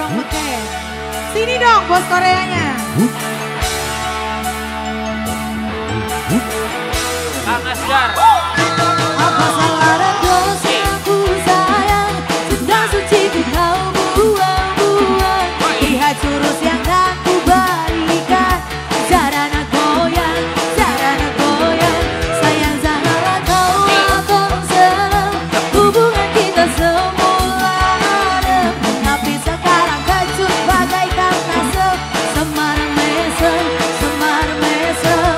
Dorong Meke. Sini dong bos Koreanya. Kang Asgar. Apa salah dan dosaku sayang, cinta suci ku kau buang-buang. Lihat jurus yang tak ku berikan, jarana goyang, sayang janganlah kau akan senang. Hubungan kita semula adem, tapi sekarang kecut bagaikan asap. Semaram mesem,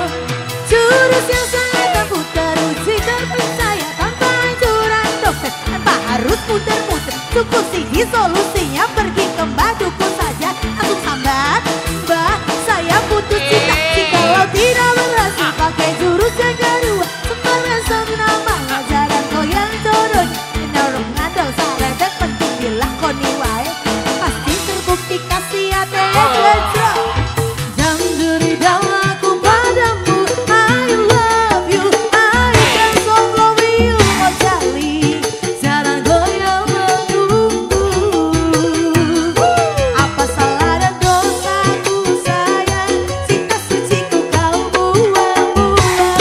jurus yang sangat takut teruji terpercaya tanpa anjuran dokter. Tanpa harus muter-muter, cukup sini solusinya, pergi ke mbak dukun saja. Langsung sambat, mbak saya putus cinta. Jikalau tidak berhasil pakai jurus yang kedua, semar mesem nama ngajaran kau yang jodoh. Menorong ngandel saran dan penting dilakoni wae, pasti terbukti kasih hati yang gejrot. Jam duri aku padamu, I love you, I can so love you, oh jali, jarang goyang menunggu. Apa salah dan dosaku sayang, cinta suciku kau buang-buang.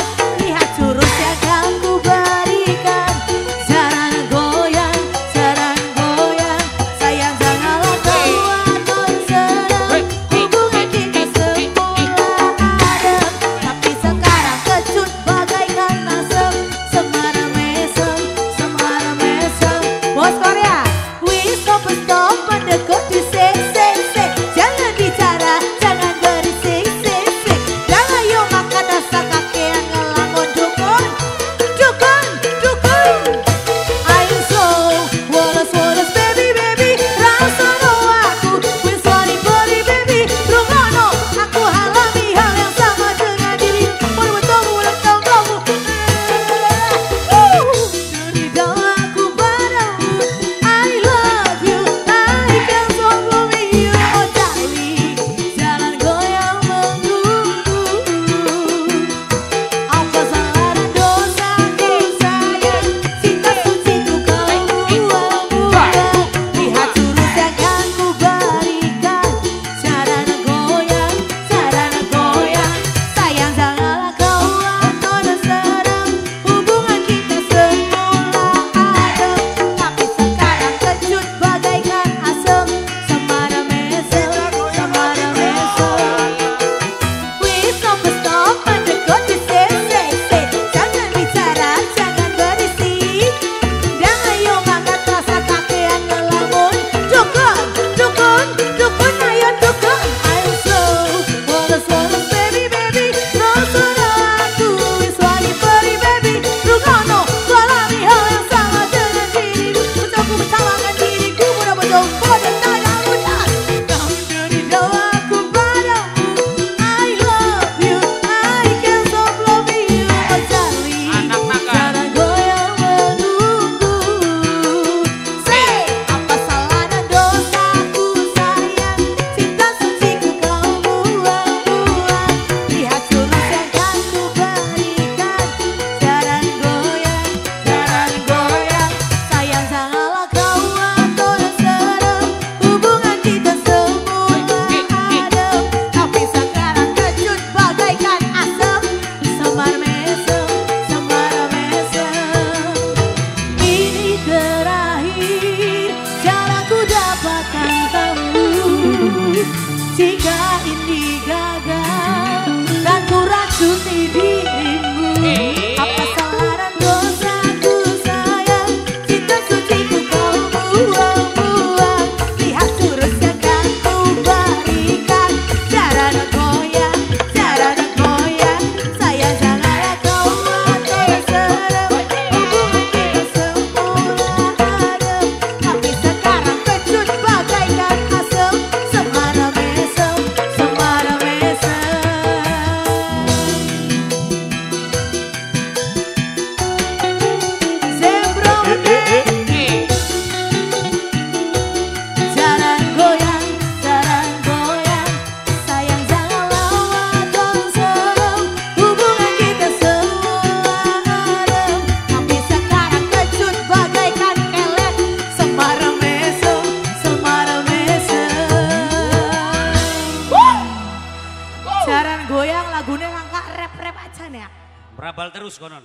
goyang lagunya ngangka rap-rap aja nih ya. Merabal terus konon.